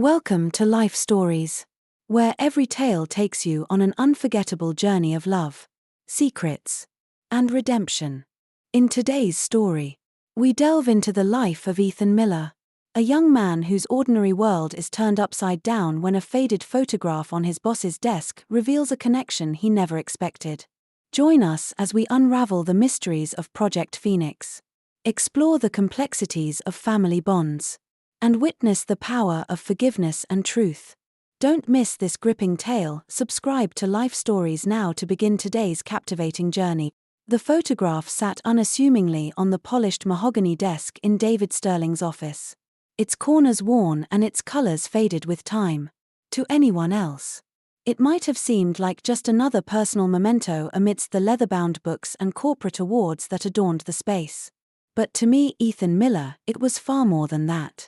Welcome to Life Stories, where every tale takes you on an unforgettable journey of love, secrets, and redemption. In today's story, we delve into the life of Ethan Miller, a young man whose ordinary world is turned upside down when a faded photograph on his boss's desk reveals a connection he never expected. Join us as we unravel the mysteries of Project Phoenix, explore the complexities of family bonds, and witness the power of forgiveness and truth. Don't miss this gripping tale. Subscribe to Life Stories now to begin today's captivating journey. The photograph sat unassumingly on the polished mahogany desk in David Sterling's office, its corners worn and its colors faded with time. To anyone else, it might have seemed like just another personal memento amidst the leather-bound books and corporate awards that adorned the space. But to me, Ethan Miller, it was far more than that.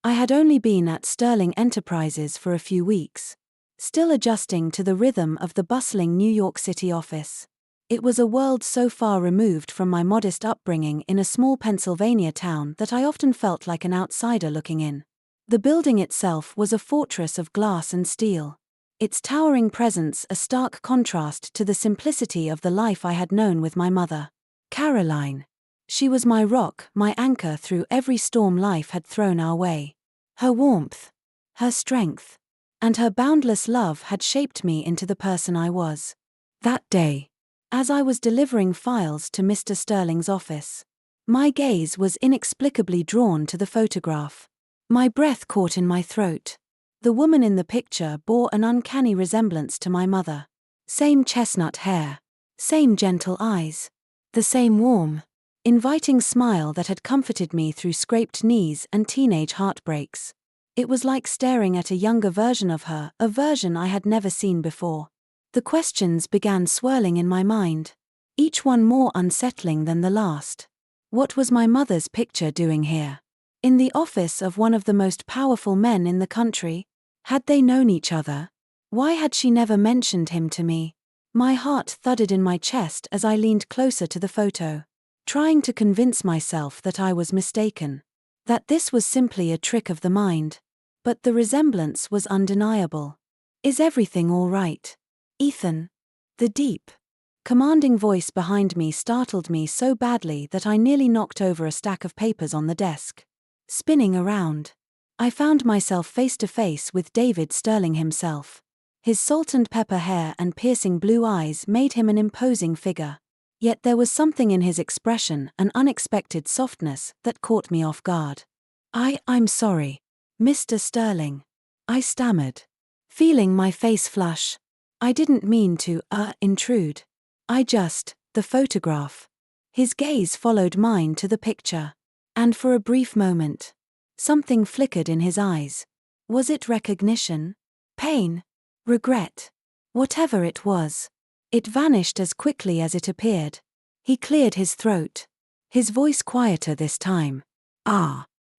I had only been at Sterling Enterprises for a few weeks, still adjusting to the rhythm of the bustling New York City office. It was a world so far removed from my modest upbringing in a small Pennsylvania town that I often felt like an outsider looking in. The building itself was a fortress of glass and steel, its towering presence a stark contrast to the simplicity of the life I had known with my mother, Caroline. She was my rock, my anchor through every storm life had thrown our way. Her warmth, her strength, and her boundless love had shaped me into the person I was. That day, as I was delivering files to Mr. Sterling's office, my gaze was inexplicably drawn to the photograph. My breath caught in my throat. The woman in the picture bore an uncanny resemblance to my mother. Same chestnut hair, same gentle eyes, the same warm, inviting smile that had comforted me through scraped knees and teenage heartbreaks. It was like staring at a younger version of her, a version I had never seen before. The questions began swirling in my mind, each one more unsettling than the last. What was my mother's picture doing here? In the office of one of the most powerful men in the country? Had they known each other? Why had she never mentioned him to me? My heart thudded in my chest as I leaned closer to the photo, trying to convince myself that I was mistaken, that this was simply a trick of the mind. But the resemblance was undeniable. Is everything all right, Ethan? The deep, commanding voice behind me startled me so badly that I nearly knocked over a stack of papers on the desk. Spinning around, I found myself face to face with David Sterling himself. His salt and pepper hair and piercing blue eyes made him an imposing figure. Yet there was something in his expression, an unexpected softness, that caught me off guard. I'm sorry, Mr. Sterling, I stammered, feeling my face flush. I didn't mean to, intrude. The photograph. His gaze followed mine to the picture, and for a brief moment, something flickered in his eyes. Was it recognition? Pain? Regret? Whatever it was, it vanished as quickly as it appeared. He cleared his throat, his voice quieter this time.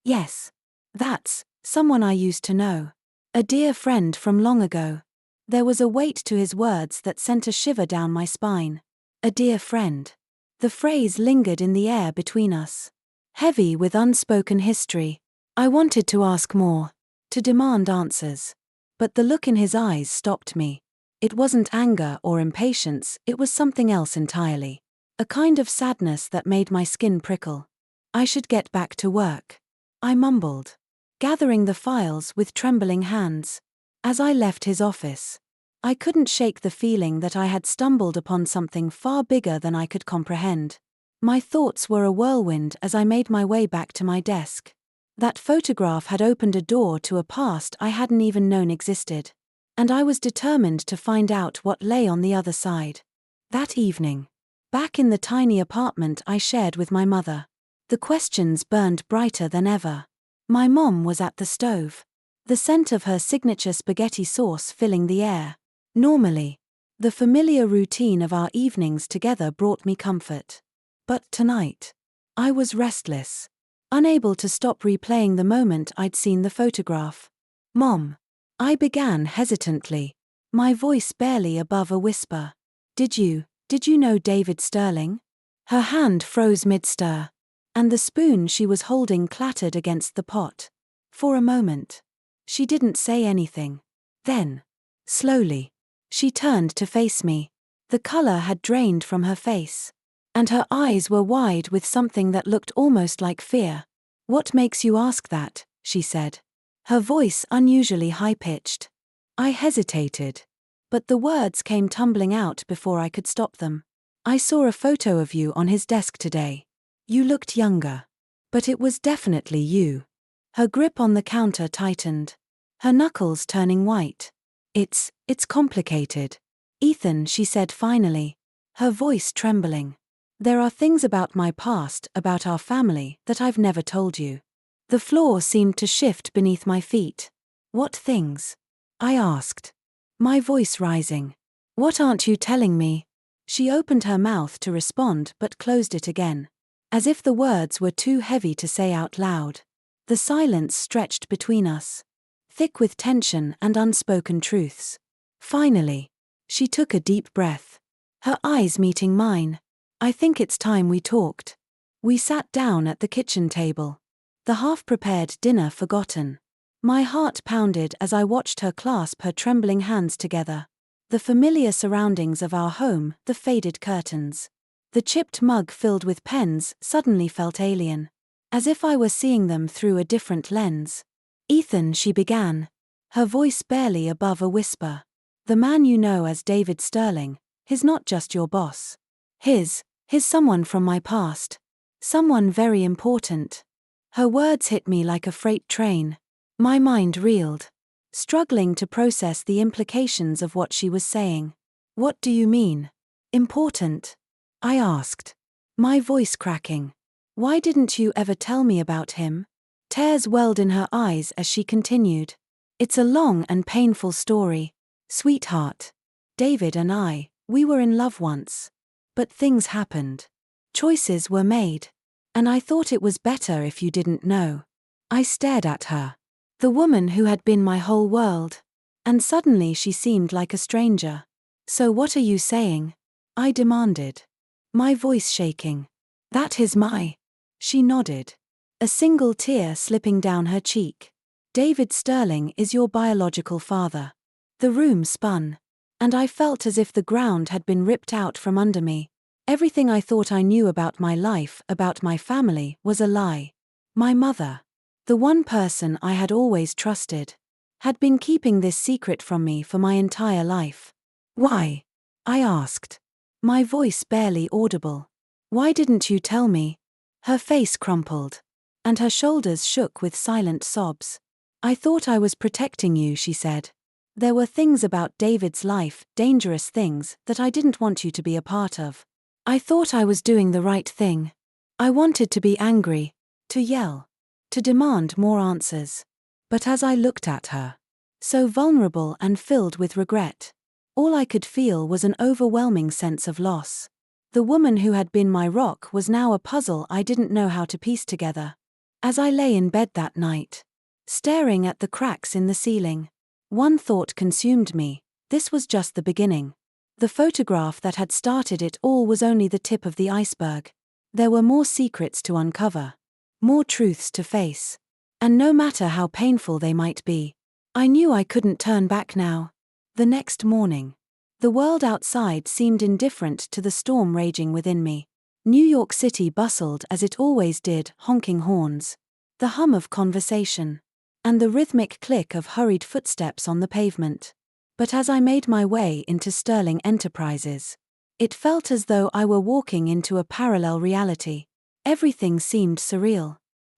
Yes. That's someone I used to know. A dear friend from long ago. There was a weight to his words that sent a shiver down my spine. A dear friend. The phrase lingered in the air between us, heavy with unspoken history. I wanted to ask more, to demand answers. But the look in his eyes stopped me. It wasn't anger or impatience, it was something else entirely. A kind of sadness that made my skin prickle. I should get back to work, I mumbled, gathering the files with trembling hands. As I left his office, I couldn't shake the feeling that I had stumbled upon something far bigger than I could comprehend. My thoughts were a whirlwind as I made my way back to my desk. That photograph had opened a door to a past I hadn't even known existed. And I was determined to find out what lay on the other side. That evening, back in the tiny apartment I shared with my mother, the questions burned brighter than ever. My mom was at the stove, the scent of her signature spaghetti sauce filling the air. Normally, the familiar routine of our evenings together brought me comfort. But tonight, I was restless, unable to stop replaying the moment I'd seen the photograph. Mom, I began hesitantly, my voice barely above a whisper. Did you know David Sterling? Her hand froze mid-stir, and the spoon she was holding clattered against the pot. For a moment, She didn't say anything. Then, slowly, she turned to face me. The color had drained from her face, and her eyes were wide with something that looked almost like fear. "What makes you ask that?" she said. Her voice unusually high-pitched. I hesitated, but the words came tumbling out before I could stop them. "I saw a photo of you on his desk today. You looked younger. But it was definitely you." Her grip on the counter tightened, her knuckles turning white. It's complicated, Ethan," she said finally, her voice trembling. "There are things about my past, about our family, that I've never told you." The floor seemed to shift beneath my feet. "What things?" I asked, my voice rising. "What aren't you telling me?" She opened her mouth to respond but closed it again, as if the words were too heavy to say out loud. The silence stretched between us, thick with tension and unspoken truths. Finally, she took a deep breath, her eyes meeting mine. "I think it's time we talked." We sat down at the kitchen table, the half-prepared dinner forgotten. My heart pounded as I watched her clasp her trembling hands together. The familiar surroundings of our home, the faded curtains, the chipped mug filled with pens, suddenly felt alien, as if I were seeing them through a different lens. "Ethan," she began, her voice barely above a whisper. "The man you know as David Sterling, he's not just your boss. He's someone from my past. Someone very important." Her words hit me like a freight train. My mind reeled, struggling to process the implications of what she was saying. "What do you mean? Important?" I asked, my voice cracking. "Why didn't you ever tell me about him?" Tears welled in her eyes as she continued. "It's a long and painful story, sweetheart. David and we were in love once. But things happened. Choices were made. And I thought it was better if you didn't know." I stared at her, the woman who had been my whole world, and suddenly she seemed like a stranger. "So what are you saying?" I demanded, my voice shaking. "That is my..." She nodded, a single tear slipping down her cheek. "David Sterling is your biological father." The room spun, and I felt as if the ground had been ripped out from under me. Everything I thought I knew about my life, about my family, was a lie. My mother, the one person I had always trusted, had been keeping this secret from me for my entire life. "Why?" I asked, my voice barely audible. "Why didn't you tell me?" Her face crumpled, and her shoulders shook with silent sobs. "I thought I was protecting you," she said. "There were things about David's life, dangerous things, that I didn't want you to be a part of. I thought I was doing the right thing. I wanted to be angry, to yell, to demand more answers. But as I looked at her, so vulnerable and filled with regret, all I could feel was an overwhelming sense of loss. The woman who had been my rock was now a puzzle I didn't know how to piece together. As I lay in bed that night, staring at the cracks in the ceiling, one thought consumed me: this was just the beginning. The photograph that had started it all was only the tip of the iceberg. There were more secrets to uncover, more truths to face. And no matter how painful they might be, I knew I couldn't turn back now. The next morning, the world outside seemed indifferent to the storm raging within me. New York City bustled as it always did, honking horns, the hum of conversation, and the rhythmic click of hurried footsteps on the pavement. But as I made my way into Sterling Enterprises, it felt as though I were walking into a parallel reality. Everything seemed surreal.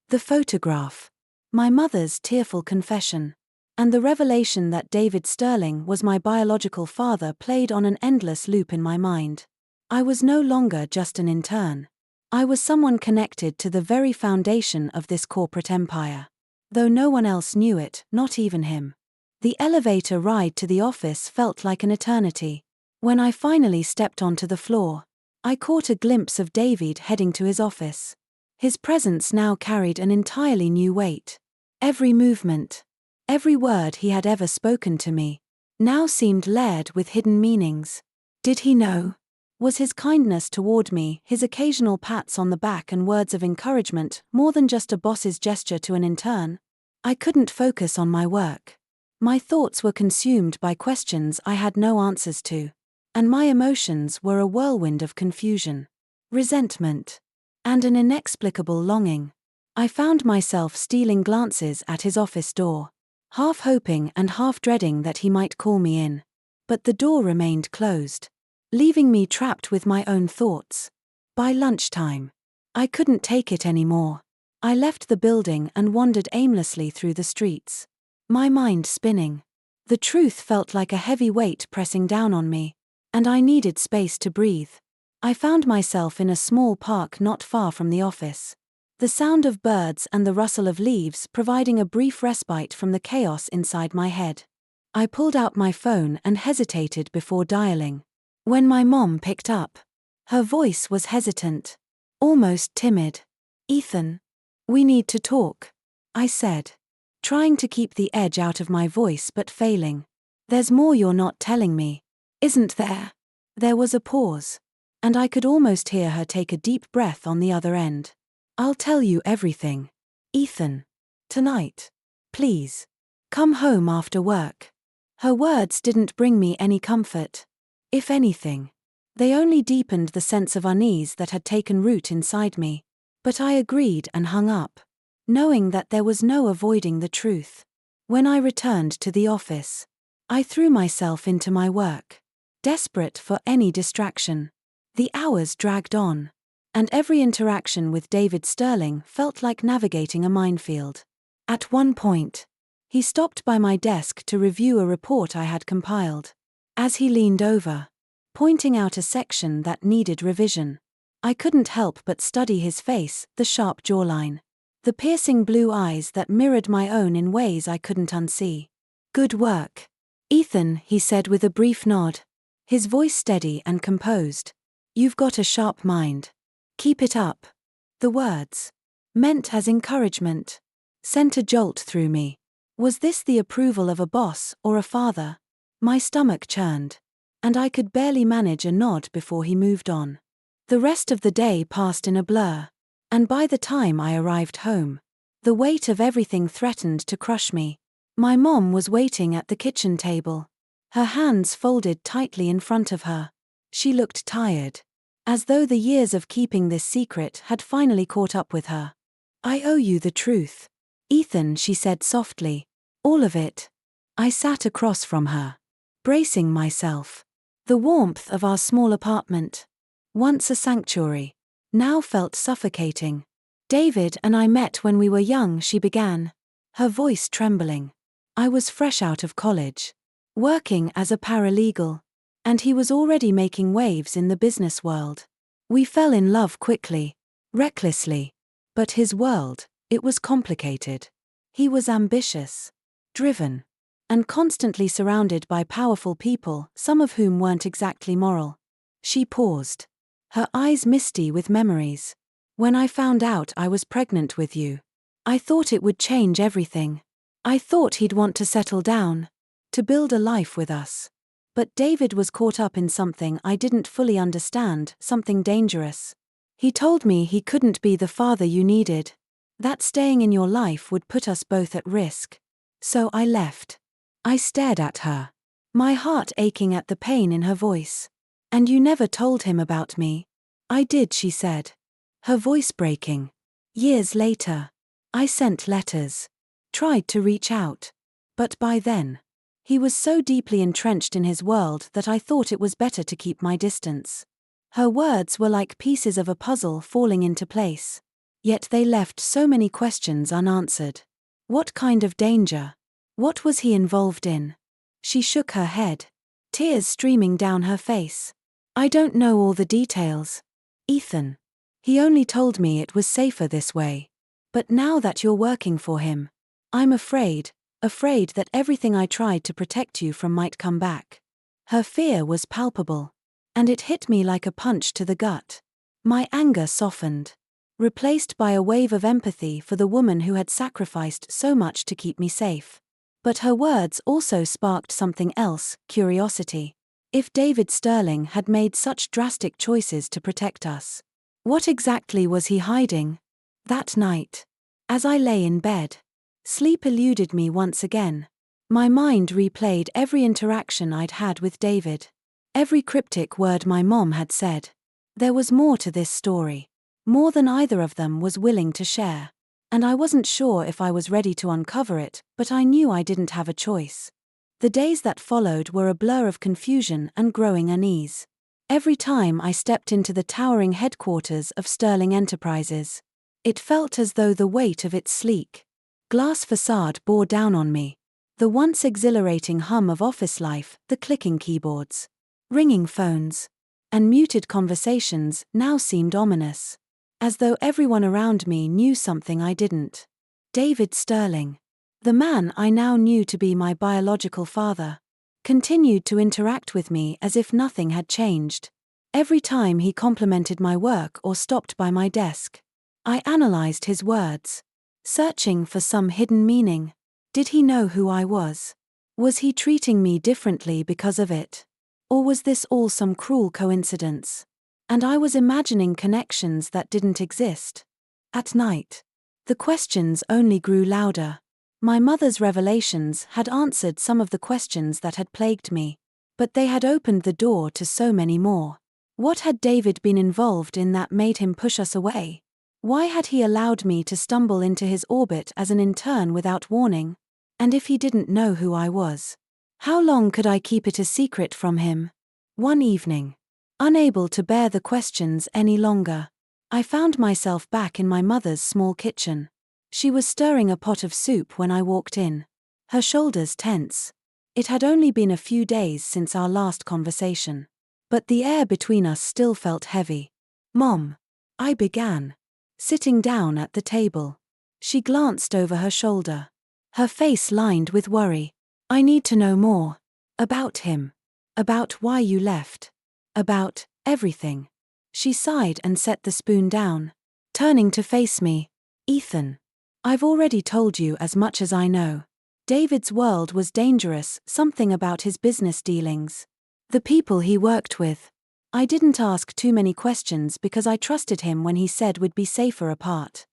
The photograph, my mother's tearful confession, and the revelation that David Sterling was my biological father played on an endless loop in my mind. I was no longer just an intern. I was someone connected to the very foundation of this corporate empire. Though no one else knew it, not even him. The elevator ride to the office felt like an eternity. When I finally stepped onto the floor, I caught a glimpse of David heading to his office. His presence now carried an entirely new weight. Every movement, every word he had ever spoken to me, now seemed layered with hidden meanings. Did he know? Was his kindness toward me, his occasional pats on the back and words of encouragement, more than just a boss's gesture to an intern? I couldn't focus on my work. My thoughts were consumed by questions I had no answers to, and my emotions were a whirlwind of confusion, resentment, and an inexplicable longing. I found myself stealing glances at his office door, half hoping and half dreading that he might call me in. But the door remained closed, leaving me trapped with my own thoughts. By lunchtime, I couldn't take it anymore. I left the building and wandered aimlessly through the streets, my mind spinning. The truth felt like a heavy weight pressing down on me, and I needed space to breathe. I found myself in a small park not far from the office, the sound of birds and the rustle of leaves providing a brief respite from the chaos inside my head. I pulled out my phone and hesitated before dialing. When my mom picked up, her voice was hesitant, almost timid. "Ethan, we need to talk," I said, trying to keep the edge out of my voice but failing. "There's more you're not telling me, isn't there?" There was a pause, and I could almost hear her take a deep breath on the other end. "I'll tell you everything, Ethan. Tonight. Please. Come home after work." Her words didn't bring me any comfort. If anything, they only deepened the sense of unease that had taken root inside me. But I agreed and hung up, knowing that there was no avoiding the truth. When I returned to the office, I threw myself into my work, desperate for any distraction. The hours dragged on, and every interaction with David Sterling felt like navigating a minefield. At one point, he stopped by my desk to review a report I had compiled. As he leaned over, pointing out a section that needed revision, I couldn't help but study his face, the sharp jawline, the piercing blue eyes that mirrored my own in ways I couldn't unsee. "Good work, Ethan," he said with a brief nod, his voice steady and composed. "You've got a sharp mind. Keep it up." The words, meant as encouragement, sent a jolt through me. Was this the approval of a boss or a father? My stomach churned, and I could barely manage a nod before he moved on. The rest of the day passed in a blur, and by the time I arrived home, the weight of everything threatened to crush me. My mom was waiting at the kitchen table, her hands folded tightly in front of her. She looked tired, as though the years of keeping this secret had finally caught up with her. "I owe you the truth, Ethan," she said softly. "All of it." I sat across from her, bracing myself. The warmth of our small apartment, once a sanctuary, now felt suffocating. "David and I met when we were young," she began, her voice trembling. "I was fresh out of college, working as a paralegal, and he was already making waves in the business world. We fell in love quickly, recklessly, but his world, it was complicated. He was ambitious, driven, and constantly surrounded by powerful people, some of whom weren't exactly moral." She paused, her eyes misty with memories. "When I found out I was pregnant with you, I thought it would change everything. I thought he'd want to settle down, to build a life with us. But David was caught up in something I didn't fully understand, something dangerous. He told me he couldn't be the father you needed, that staying in your life would put us both at risk. So I left." I stared at her, my heart aching at the pain in her voice. "And you never told him about me?" "I did," she said, her voice breaking. "Years later, I sent letters, tried to reach out. But by then, he was so deeply entrenched in his world that I thought it was better to keep my distance." Her words were like pieces of a puzzle falling into place. Yet they left so many questions unanswered. What kind of danger? What was he involved in? She shook her head, tears streaming down her face. "I don't know all the details, Ethan. He only told me it was safer this way. But now that you're working for him, I'm afraid that everything I tried to protect you from might come back." Her fear was palpable, and it hit me like a punch to the gut. My anger softened, replaced by a wave of empathy for the woman who had sacrificed so much to keep me safe. But her words also sparked something else, curiosity. If David Sterling had made such drastic choices to protect us, what exactly was he hiding? That night, as I lay in bed, Sleep eluded me once again. My mind replayed every interaction I'd had with David. Every cryptic word my mom had said. There was more to this story. More than either of them was willing to share. And I wasn't sure if I was ready to uncover it, but I knew I didn't have a choice. The days that followed were a blur of confusion and growing unease. Every time I stepped into the towering headquarters of Sterling Enterprises, it felt as though the weight of its sleek, glass facade bore down on me. The once exhilarating hum of office life, the clicking keyboards, ringing phones, and muted conversations now seemed ominous. As though everyone around me knew something I didn't. David Sterling, the man I now knew to be my biological father, continued to interact with me as if nothing had changed. Every time he complimented my work or stopped by my desk, I analyzed his words, searching for some hidden meaning. Did he know who I was? Was he treating me differently because of it? Or was this all some cruel coincidence? And I was imagining connections that didn't exist. At night, the questions only grew louder. My mother's revelations had answered some of the questions that had plagued me, but they had opened the door to so many more. What had David been involved in that made him push us away? Why had he allowed me to stumble into his orbit as an intern without warning? And if he didn't know who I was, how long could I keep it a secret from him? One evening, unable to bear the questions any longer, I found myself back in my mother's small kitchen. She was stirring a pot of soup when I walked in, her shoulders tense. It had only been a few days since our last conversation, but the air between us still felt heavy. "Mom," I began, sitting down at the table. She glanced over her shoulder, her face lined with worry. "I need to know more. About him. About why you left. About everything." She sighed and set the spoon down, turning to face me. "Ethan, I've already told you as much as I know. David's world was dangerous, something about his business dealings. The people he worked with. I didn't ask too many questions because I trusted him when he said we'd be safer apart.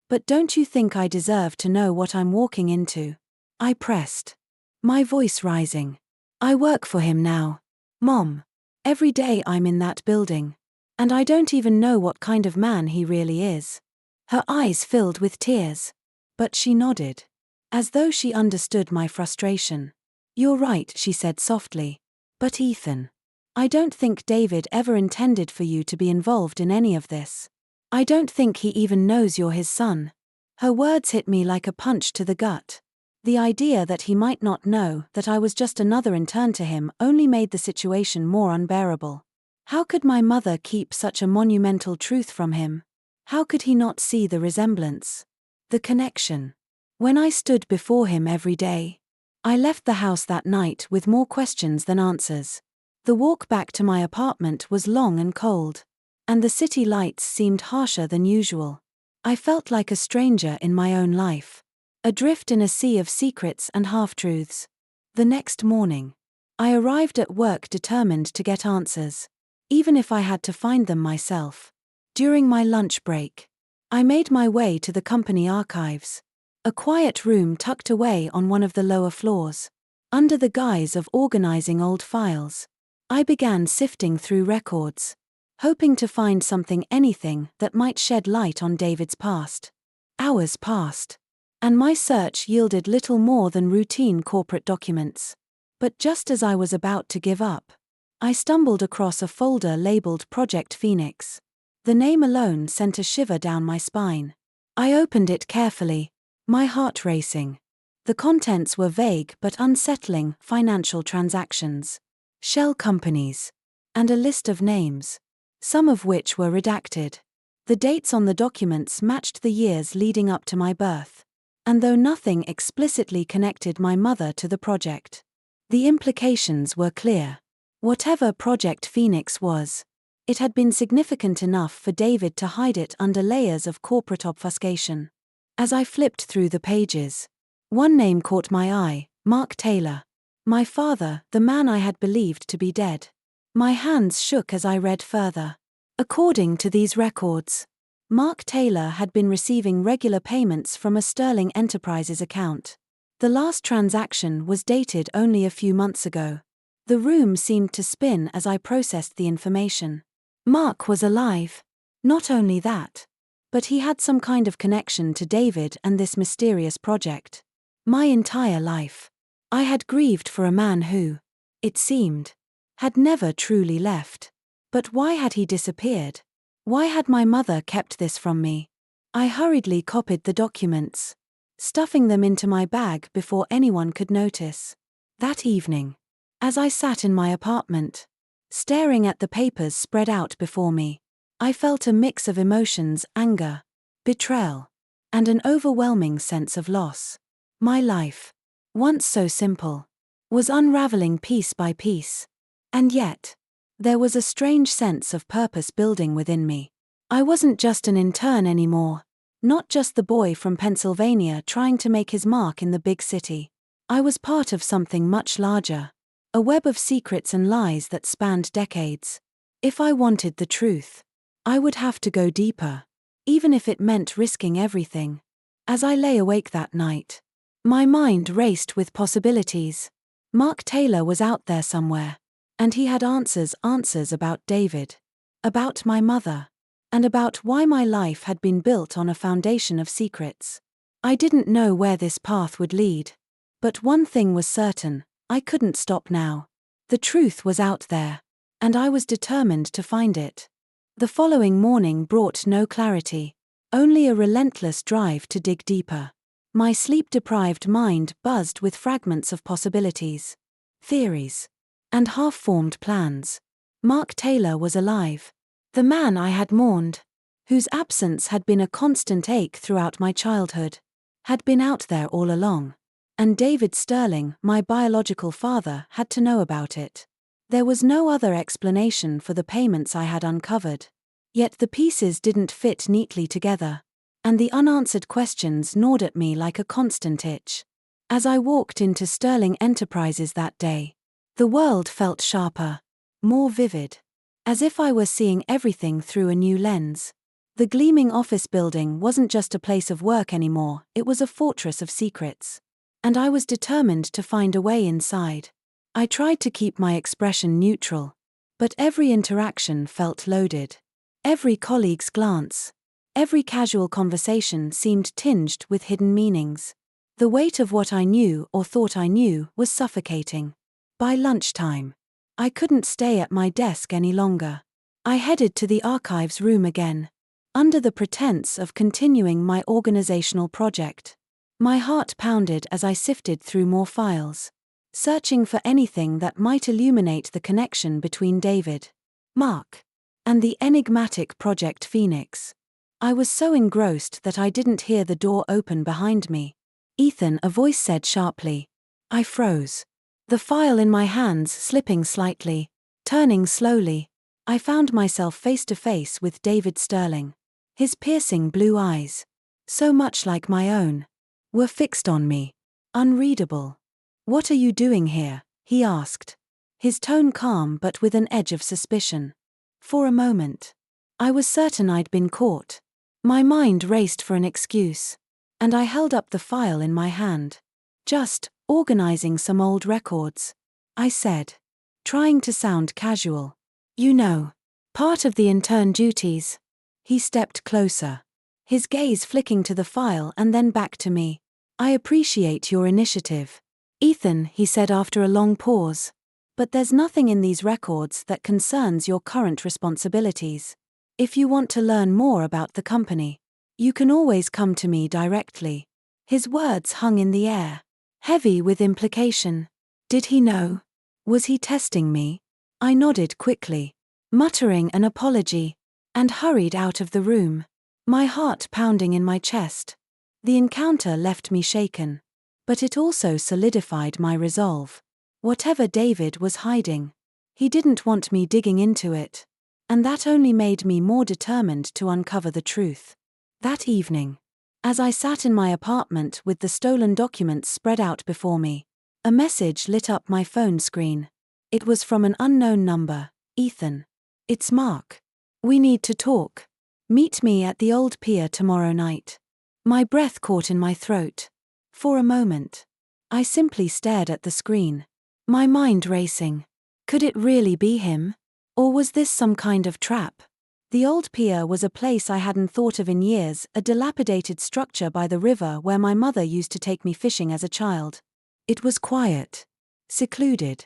But don't you think I deserve to know what I'm walking into?" I pressed, my voice rising. "I work for him now, Mom. Every day I'm in that building. And I don't even know what kind of man he really is." Her eyes filled with tears. But she nodded, as though she understood my frustration. "You're right," she said softly. "But Ethan, I don't think David ever intended for you to be involved in any of this. I don't think he even knows you're his son." Her words hit me like a punch to the gut. The idea that he might not know that I was just another intern to him only made the situation more unbearable. How could my mother keep such a monumental truth from him? How could he not see the resemblance? The connection. When I stood before him every day, I left the house that night with more questions than answers. The walk back to my apartment was long and cold, and the city lights seemed harsher than usual. I felt like a stranger in my own life, adrift in a sea of secrets and half-truths. The next morning, I arrived at work determined to get answers, even if I had to find them myself. During my lunch break, I made my way to the company archives, a quiet room tucked away on one of the lower floors. Under the guise of organizing old files, I began sifting through records, hoping to find anything that might shed light on David's past. Hours passed, and my search yielded little more than routine corporate documents. But just as I was about to give up, I stumbled across a folder labeled Project Phoenix. The name alone sent a shiver down my spine. I opened it carefully, my heart racing. The contents were vague but unsettling: financial transactions, shell companies, and a list of names, some of which were redacted. The dates on the documents matched the years leading up to my birth, and though nothing explicitly connected my mother to the project, the implications were clear. Whatever Project Phoenix was, it had been significant enough for David to hide it under layers of corporate obfuscation. As I flipped through the pages, one name caught my eye: Mark Taylor. My father, the man I had believed to be dead. My hands shook as I read further. According to these records, Mark Taylor had been receiving regular payments from a Sterling Enterprises account. The last transaction was dated only a few months ago. The room seemed to spin as I processed the information. Mark was alive. Not only that, but he had some kind of connection to David and this mysterious project. My entire life, I had grieved for a man who, it seemed, had never truly left. But why had he disappeared? Why had my mother kept this from me? I hurriedly copied the documents, stuffing them into my bag before anyone could notice. That evening, as I sat in my apartment, staring at the papers spread out before me, I felt a mix of emotions: anger, betrayal, and an overwhelming sense of loss. My life, once so simple, was unraveling piece by piece. And yet, there was a strange sense of purpose building within me. I wasn't just an intern anymore, not just the boy from Pennsylvania trying to make his mark in the big city. I was part of something much larger, a web of secrets and lies that spanned decades. If I wanted the truth, I would have to go deeper, even if it meant risking everything. As I lay awake that night, my mind raced with possibilities. Mark Taylor was out there somewhere, and he had answers about David, about my mother, and about why my life had been built on a foundation of secrets. I didn't know where this path would lead, but one thing was certain: I couldn't stop now. The truth was out there, and I was determined to find it. The following morning brought no clarity, only a relentless drive to dig deeper. My sleep-deprived mind buzzed with fragments of possibilities, theories, and half-formed plans. Mark Taylor was alive. The man I had mourned, whose absence had been a constant ache throughout my childhood, had been out there all along. And David Sterling, my biological father, had to know about it. There was no other explanation for the payments I had uncovered. Yet the pieces didn't fit neatly together, and the unanswered questions gnawed at me like a constant itch. As I walked into Sterling Enterprises that day, the world felt sharper, more vivid, as if I were seeing everything through a new lens. The gleaming office building wasn't just a place of work anymore, it was a fortress of secrets. And I was determined to find a way inside. I tried to keep my expression neutral, but every interaction felt loaded. Every colleague's glance, every casual conversation seemed tinged with hidden meanings. The weight of what I knew or thought I knew was suffocating. By lunchtime, I couldn't stay at my desk any longer. I headed to the archives room again, under the pretense of continuing my organizational project. My heart pounded as I sifted through more files, searching for anything that might illuminate the connection between David, Mark, and the enigmatic Project Phoenix. I was so engrossed that I didn't hear the door open behind me. "Ethan," a voice said sharply. I froze, the file in my hands slipping slightly. Turning slowly, I found myself face to face with David Sterling. His piercing blue eyes, so much like my own, were fixed on me, unreadable. "What are you doing here?" he asked, his tone calm but with an edge of suspicion. For a moment, I was certain I'd been caught. My mind raced for an excuse, and I held up the file in my hand. "Just organizing some old records," I said, trying to sound casual. "You know, part of the intern duties." He stepped closer, his gaze flicking to the file and then back to me. "I appreciate your initiative, Ethan," he said after a long pause. "But there's nothing in these records that concerns your current responsibilities. If you want to learn more about the company, you can always come to me directly." His words hung in the air, heavy with implication. Did he know? Was he testing me? I nodded quickly, muttering an apology, and hurried out of the room, my heart pounding in my chest. The encounter left me shaken, but it also solidified my resolve. Whatever David was hiding, he didn't want me digging into it, and that only made me more determined to uncover the truth. That evening, as I sat in my apartment with the stolen documents spread out before me, a message lit up my phone screen. It was from an unknown number. "Ethan, it's Mark. We need to talk." Meet me at the old pier tomorrow night. My breath caught in my throat. For a moment, I simply stared at the screen, my mind racing. Could it really be him? Or was this some kind of trap? The old pier was a place I hadn't thought of in years, a dilapidated structure by the river where my mother used to take me fishing as a child. It was quiet, secluded,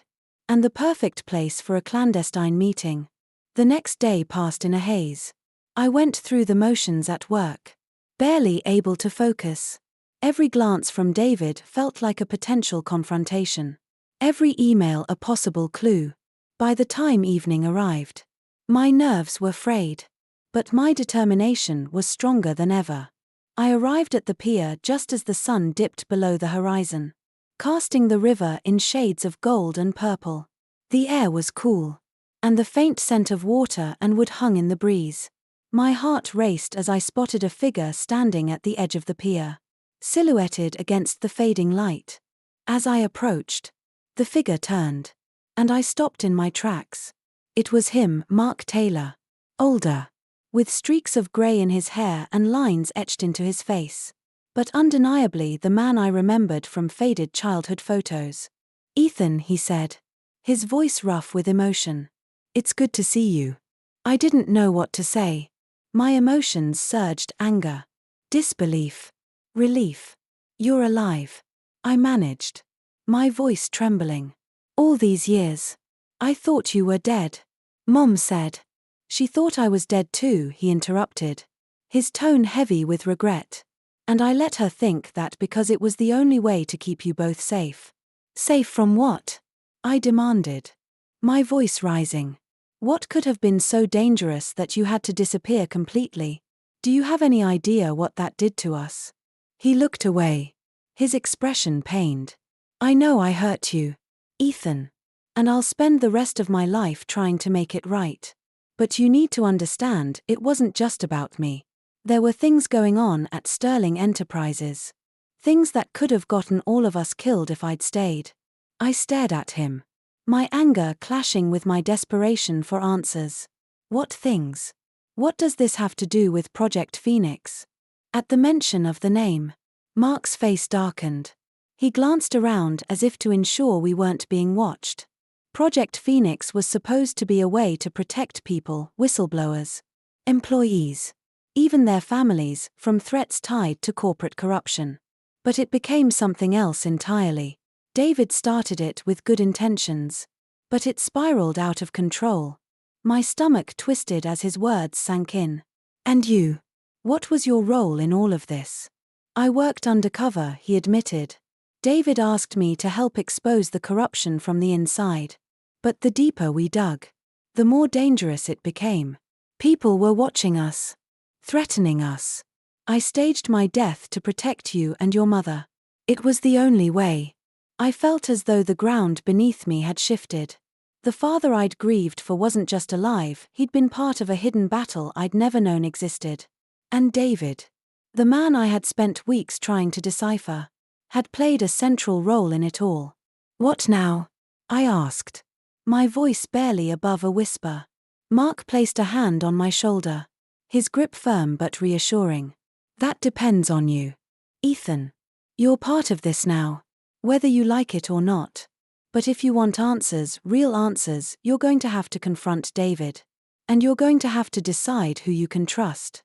and the perfect place for a clandestine meeting. The next day passed in a haze. I went through the motions at work, barely able to focus. Every glance from David felt like a potential confrontation. Every email a possible clue. By the time evening arrived, my nerves were frayed, but my determination was stronger than ever. I arrived at the pier just as the sun dipped below the horizon, casting the river in shades of gold and purple. The air was cool, and the faint scent of water and wood hung in the breeze. My heart raced as I spotted a figure standing at the edge of the pier, silhouetted against the fading light. As I approached, the figure turned, and I stopped in my tracks. It was him, Mark Taylor. Older, with streaks of grey in his hair and lines etched into his face. But undeniably the man I remembered from faded childhood photos. "Ethan," he said, his voice rough with emotion. "It's good to see you." I didn't know what to say. My emotions surged: anger, disbelief, relief. "You're alive," I managed, my voice trembling. "All these years. I thought you were dead." Mom said. "She thought I was dead too," he interrupted, his tone heavy with regret. "And I let her think that because it was the only way to keep you both safe." "Safe from what?" I demanded, my voice rising. "What could have been so dangerous that you had to disappear completely? Do you have any idea what that did to us?" He looked away, his expression pained. "I know I hurt you, Ethan, and I'll spend the rest of my life trying to make it right. But you need to understand, it wasn't just about me. There were things going on at Sterling Enterprises. Things that could have gotten all of us killed if I'd stayed." I stared at him, my anger clashing with my desperation for answers. "What things? What does this have to do with Project Phoenix?" At the mention of the name, Mark's face darkened. He glanced around as if to ensure we weren't being watched. Project Phoenix was supposed to be a way to protect people, whistleblowers, employees, even their families, from threats tied to corporate corruption. But it became something else entirely. David started it with good intentions, but it spiraled out of control. My stomach twisted as his words sank in. "And you? What was your role in all of this?" "I worked undercover," he admitted. "David asked me to help expose the corruption from the inside. But the deeper we dug, the more dangerous it became. People were watching us, threatening us. I staged my death to protect you and your mother. It was the only way." I felt as though the ground beneath me had shifted. The father I'd grieved for wasn't just alive, he'd been part of a hidden battle I'd never known existed. And David, the man I had spent weeks trying to decipher, had played a central role in it all. "What now?" I asked, my voice barely above a whisper. Mark placed a hand on my shoulder, his grip firm but reassuring. "That depends on you, Ethan. You're part of this now, whether you like it or not. But if you want answers, real answers, you're going to have to confront David. And you're going to have to decide who you can trust."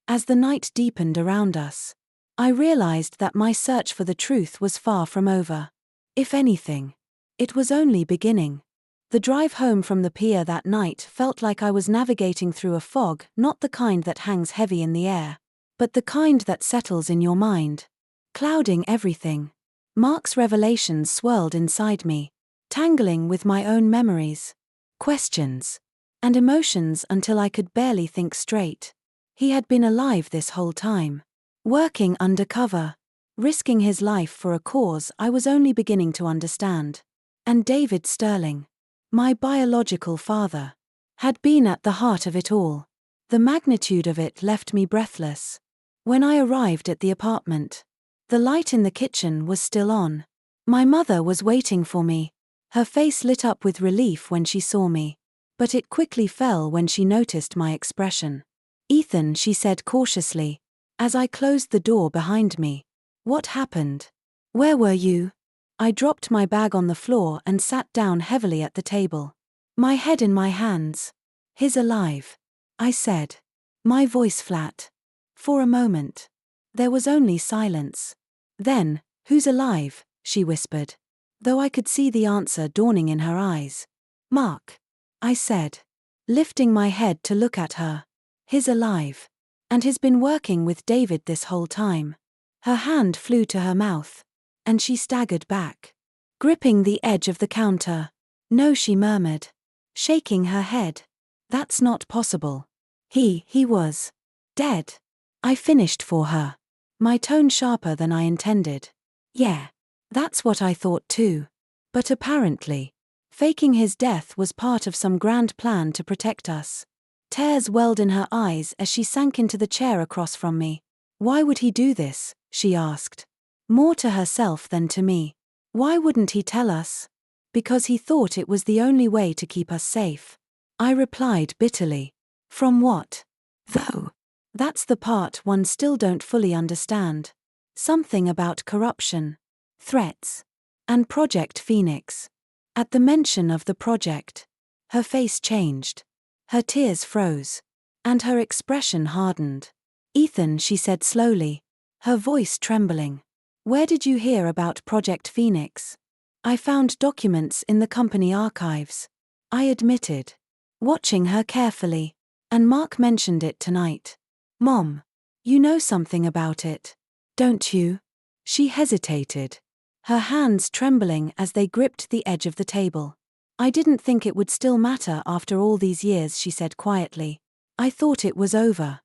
As the night deepened around us, I realized that my search for the truth was far from over. If anything, it was only beginning. The drive home from the pier that night felt like I was navigating through a fog, not the kind that hangs heavy in the air, but the kind that settles in your mind, clouding everything. Mark's revelations swirled inside me, tangling with my own memories, questions, and emotions until I could barely think straight. He had been alive this whole time, working undercover, risking his life for a cause I was only beginning to understand. And David Sterling, my biological father, had been at the heart of it all. The magnitude of it left me breathless. When I arrived at the apartment, the light in the kitchen was still on. My mother was waiting for me, her face lit up with relief when she saw me. But it quickly fell when she noticed my expression. Ethan, she said cautiously, as I closed the door behind me. What happened? Where were you? I dropped my bag on the floor and sat down heavily at the table. My head in my hands. He's alive, I said, my voice flat. For a moment, there was only silence. Then, who's alive? She whispered, though I could see the answer dawning in her eyes. Mark, I said, lifting my head to look at her. He's alive. And he's been working with David this whole time. Her hand flew to her mouth, and she staggered back, gripping the edge of the counter. No, she murmured, shaking her head. That's not possible. He was dead. I finished for her, my tone sharper than I intended. Yeah, that's what I thought too. But apparently, faking his death was part of some grand plan to protect us. Tears welled in her eyes as she sank into the chair across from me. Why would he do this? She asked. More to herself than to me. Why wouldn't he tell us? Because he thought it was the only way to keep us safe. I replied bitterly. From what? Though. That's the part one still don't fully understand. Something about corruption, threats, and Project Phoenix. At the mention of the project, her face changed. Her tears froze, and her expression hardened. Ethan, she said slowly, her voice trembling. Where did you hear about Project Phoenix? I found documents in the company archives, I admitted, watching her carefully. And Mark mentioned it tonight. Mom, you know something about it, don't you? She hesitated, her hands trembling as they gripped the edge of the table. I didn't think it would still matter after all these years, she said quietly. I thought it was over.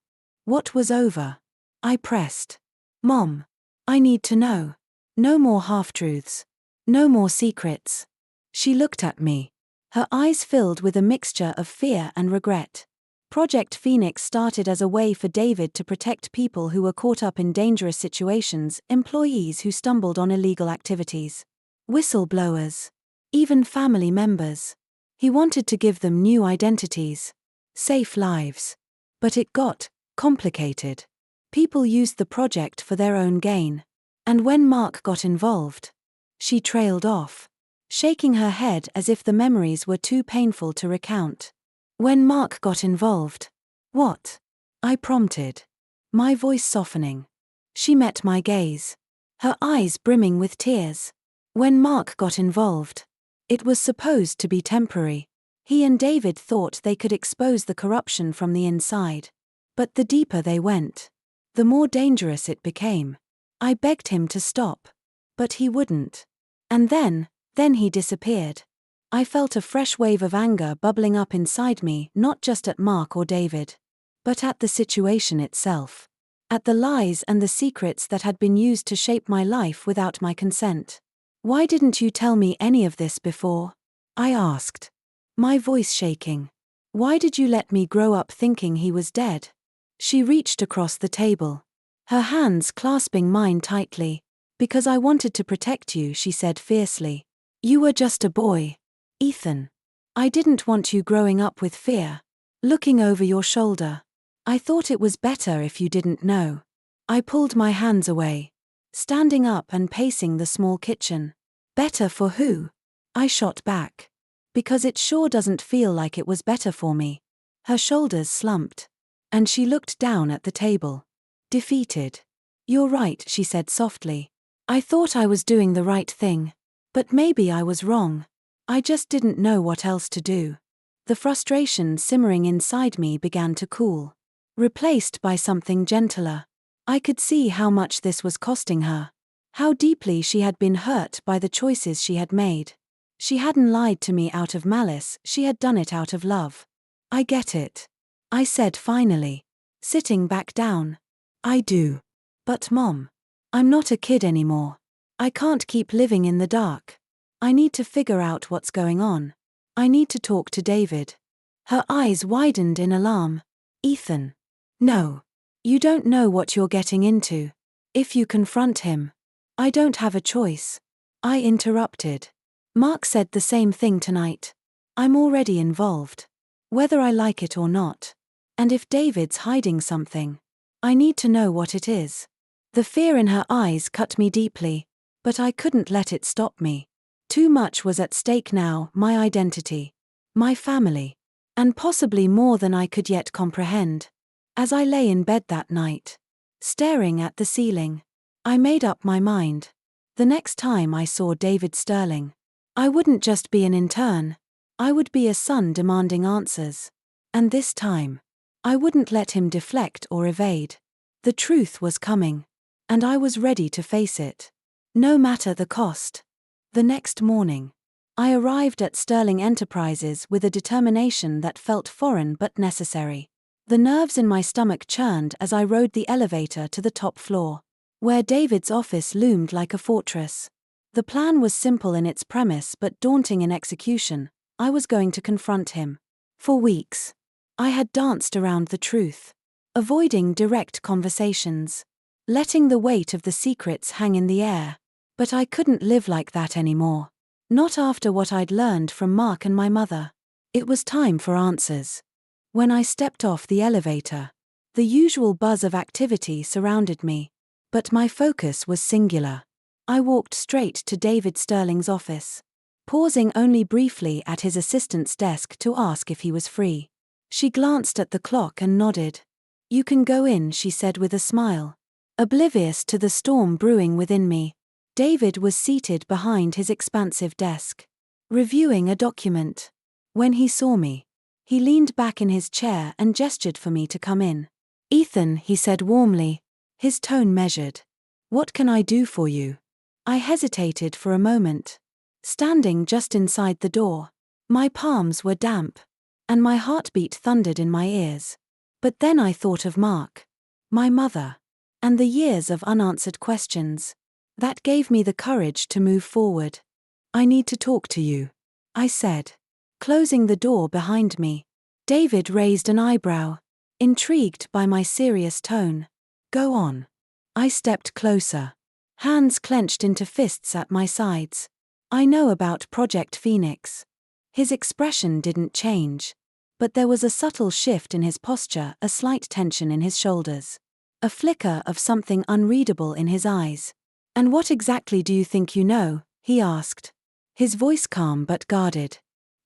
What was over? I pressed. Mom, I need to know. No more half-truths. No more secrets. She looked at me, her eyes filled with a mixture of fear and regret. Project Phoenix started as a way for David to protect people who were caught up in dangerous situations, employees who stumbled on illegal activities, whistleblowers, even family members. He wanted to give them new identities, safe lives. But it got complicated. People used the project for their own gain. And when Mark got involved, she trailed off, shaking her head as if the memories were too painful to recount. When Mark got involved. What? I prompted, my voice softening. She met my gaze, her eyes brimming with tears. When Mark got involved. It was supposed to be temporary. He and David thought they could expose the corruption from the inside. But the deeper they went, the more dangerous it became. I begged him to stop. But he wouldn't. And then he disappeared. I felt a fresh wave of anger bubbling up inside me, not just at Mark or David, but at the situation itself. At the lies and the secrets that had been used to shape my life without my consent. Why didn't you tell me any of this before? I asked, my voice shaking. Why did you let me grow up thinking he was dead? She reached across the table, her hands clasping mine tightly. Because I wanted to protect you, she said fiercely. You were just a boy, Ethan. I didn't want you growing up with fear, looking over your shoulder. I thought it was better if you didn't know. I pulled my hands away, standing up and pacing the small kitchen. Better for who? I shot back. Because it sure doesn't feel like it was better for me. Her shoulders slumped, and she looked down at the table, defeated. You're right, she said softly. I thought I was doing the right thing. But maybe I was wrong. I just didn't know what else to do. The frustration simmering inside me began to cool, replaced by something gentler. I could see how much this was costing her, how deeply she had been hurt by the choices she had made. She hadn't lied to me out of malice, she had done it out of love. I get it, I said finally, sitting back down. I do. But Mom, I'm not a kid anymore. I can't keep living in the dark. I need to figure out what's going on. I need to talk to David. Her eyes widened in alarm. Ethan. No. You don't know what you're getting into. If you confront him. I don't have a choice. I interrupted. Mark said the same thing tonight. I'm already involved. Whether I like it or not. And if David's hiding something, I need to know what it is. The fear in her eyes cut me deeply, but I couldn't let it stop me. Too much was at stake now: my identity, my family, and possibly more than I could yet comprehend. As I lay in bed that night, staring at the ceiling, I made up my mind. The next time I saw David Sterling, I wouldn't just be an intern, I would be a son demanding answers. And this time, I wouldn't let him deflect or evade. The truth was coming, and I was ready to face it, no matter the cost. The next morning, I arrived at Sterling Enterprises with a determination that felt foreign but necessary. The nerves in my stomach churned as I rode the elevator to the top floor, where David's office loomed like a fortress. The plan was simple in its premise but daunting in execution. I was going to confront him. For weeks, I had danced around the truth, avoiding direct conversations, letting the weight of the secrets hang in the air. But I couldn't live like that anymore. Not after what I'd learned from Mark and my mother. It was time for answers. When I stepped off the elevator, the usual buzz of activity surrounded me, but my focus was singular. I walked straight to David Sterling's office, pausing only briefly at his assistant's desk to ask if he was free. She glanced at the clock and nodded. "You can go in," she said with a smile. Oblivious to the storm brewing within me, David was seated behind his expansive desk, reviewing a document. When he saw me, he leaned back in his chair and gestured for me to come in. "Ethan," he said warmly, his tone measured. "What can I do for you?" I hesitated for a moment, standing just inside the door. My palms were damp, and my heartbeat thundered in my ears. But then I thought of Mark, my mother, and the years of unanswered questions. That gave me the courage to move forward. "I need to talk to you," I said, closing the door behind me. David raised an eyebrow, intrigued by my serious tone. "Go on." I stepped closer, hands clenched into fists at my sides. "I know about Project Phoenix." His expression didn't change, but there was a subtle shift in his posture, a slight tension in his shoulders, a flicker of something unreadable in his eyes. "And what exactly do you think you know?" he asked, his voice calm but guarded.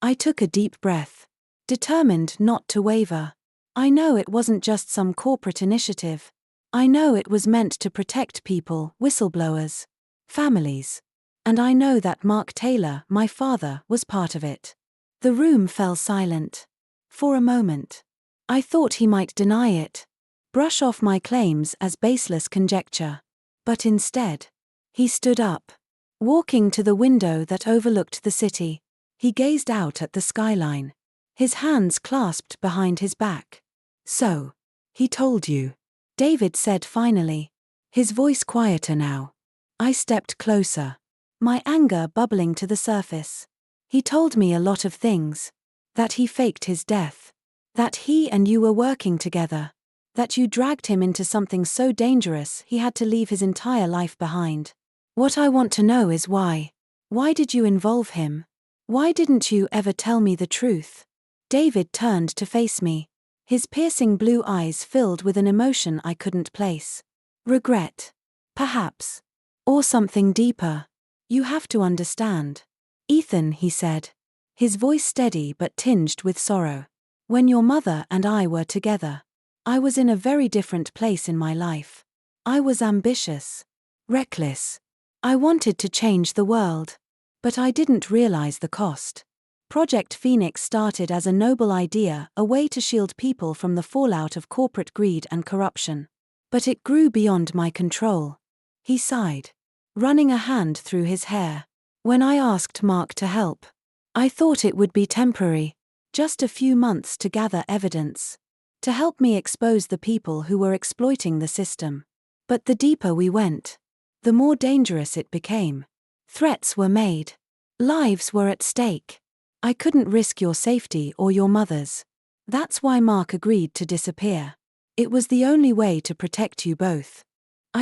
I took a deep breath, determined not to waver. "I know it wasn't just some corporate initiative. I know it was meant to protect people, whistleblowers, families. And I know that Mark Taylor, my father, was part of it." The room fell silent. For a moment, I thought he might deny it, brush off my claims as baseless conjecture. But instead, he stood up, walking to the window that overlooked the city. He gazed out at the skyline, his hands clasped behind his back. "So, he told you," David said finally, his voice quieter now. I stepped closer, my anger bubbling to the surface. "He told me a lot of things. That he faked his death. That he and you were working together. That you dragged him into something so dangerous he had to leave his entire life behind. What I want to know is why. Why did you involve him? Why didn't you ever tell me the truth?" David turned to face me, his piercing blue eyes filled with an emotion I couldn't place. "Regret. Perhaps. Or something deeper. You have to understand, Ethan," he said, his voice steady but tinged with sorrow. "When your mother and I were together, I was in a very different place in my life. I was ambitious, reckless. I wanted to change the world. But I didn't realize the cost. Project Phoenix started as a noble idea, a way to shield people from the fallout of corporate greed and corruption. But it grew beyond my control." He sighed, running a hand through his hair. "When I asked Mark to help, I thought it would be temporary, just a few months to gather evidence, to help me expose the people who were exploiting the system. But the deeper we went, the more dangerous it became. Threats were made. Lives were at stake. I couldn't risk your safety or your mother's. That's why Mark agreed to disappear. It was the only way to protect you both."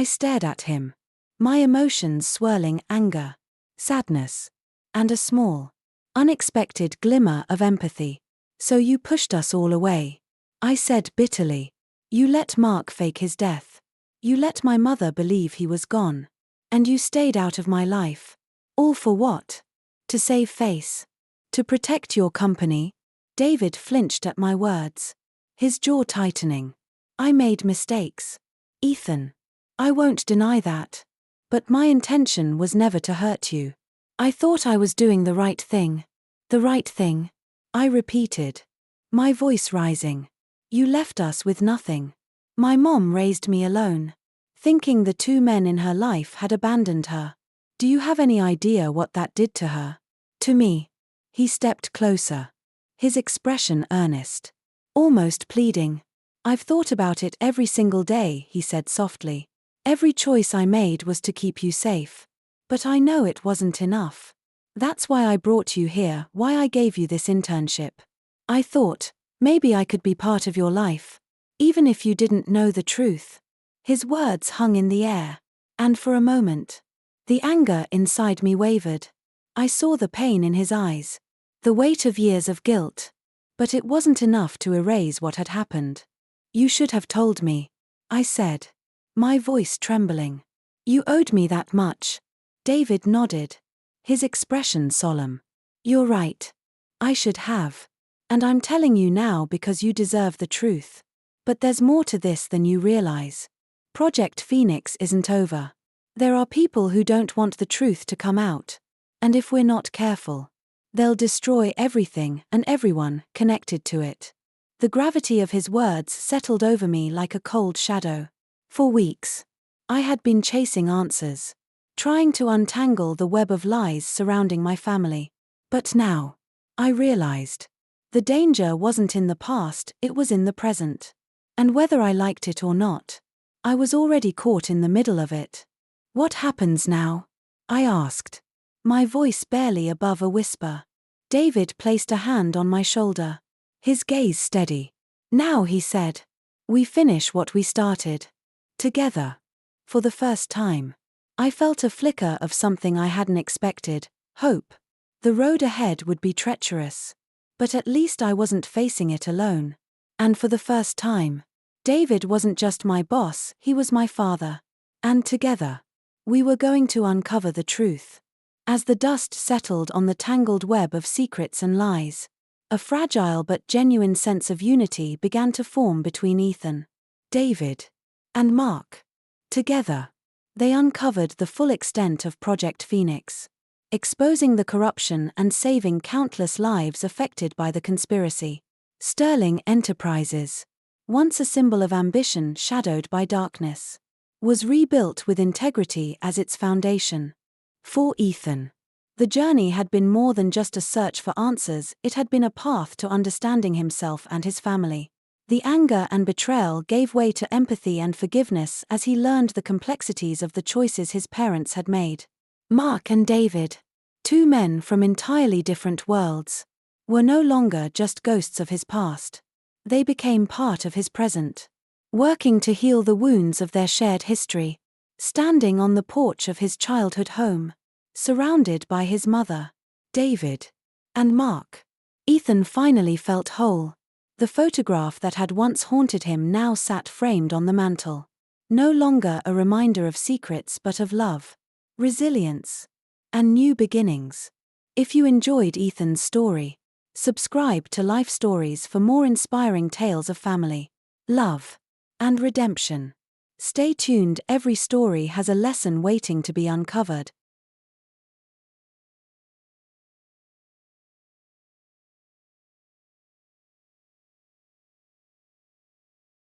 I stared at him, my emotions swirling: anger, sadness, and a small, unexpected glimmer of empathy. "So you pushed us all away?" I said bitterly. You let Mark fake his death. You let my mother believe he was gone. And you stayed out of my life. All for what? To save face. To protect your company? David flinched at my words. His jaw tightening. I made mistakes. Ethan. I won't deny that. But my intention was never to hurt you. I thought I was doing the right thing. The right thing. I repeated. My voice rising. You left us with nothing. My mom raised me alone. Thinking the two men in her life had abandoned her. Do you have any idea what that did to her? To me. He stepped closer. His expression earnest. Almost pleading. I've thought about it every single day, he said softly. Every choice I made was to keep you safe. But I know it wasn't enough. That's why I brought you here, why I gave you this internship. I thought, maybe I could be part of your life. Even if you didn't know the truth. His words hung in the air. And for a moment, the anger inside me wavered. I saw the pain in his eyes. The weight of years of guilt. But it wasn't enough to erase what had happened. You should have told me, I said. My voice trembling. You owed me that much. David nodded. His expression solemn. You're right. I should have. And I'm telling you now because you deserve the truth. But there's more to this than you realize. Project Phoenix isn't over. There are people who don't want the truth to come out. And if we're not careful, they'll destroy everything and everyone connected to it. The gravity of his words settled over me like a cold shadow. For weeks, I had been chasing answers, trying to untangle the web of lies surrounding my family. But now, I realized, the danger wasn't in the past, it was in the present. And whether I liked it or not, I was already caught in the middle of it. What happens now? I asked, my voice barely above a whisper. David placed a hand on my shoulder, his gaze steady. Now, he said, we finish what we started. Together. For the first time, I felt a flicker of something I hadn't expected, hope. The road ahead would be treacherous. But at least I wasn't facing it alone. And for the first time, David wasn't just my boss, he was my father. And together, we were going to uncover the truth. As the dust settled on the tangled web of secrets and lies, a fragile but genuine sense of unity began to form between Ethan, David, and Mark. Together, they uncovered the full extent of Project Phoenix, exposing the corruption and saving countless lives affected by the conspiracy. Sterling Enterprises, once a symbol of ambition shadowed by darkness, was rebuilt with integrity as its foundation. For Ethan, the journey had been more than just a search for answers, it had been a path to understanding himself and his family. The anger and betrayal gave way to empathy and forgiveness as he learned the complexities of the choices his parents had made. Mark and David, two men from entirely different worlds, were no longer just ghosts of his past. They became part of his present, working to heal the wounds of their shared history. Standing on the porch of his childhood home, surrounded by his mother, David, and Mark, Ethan finally felt whole. The photograph that had once haunted him now sat framed on the mantel. No longer a reminder of secrets but of love, resilience, and new beginnings. If you enjoyed Ethan's story, subscribe to Life Stories for more inspiring tales of family, love, and redemption. Stay tuned, every story has a lesson waiting to be uncovered.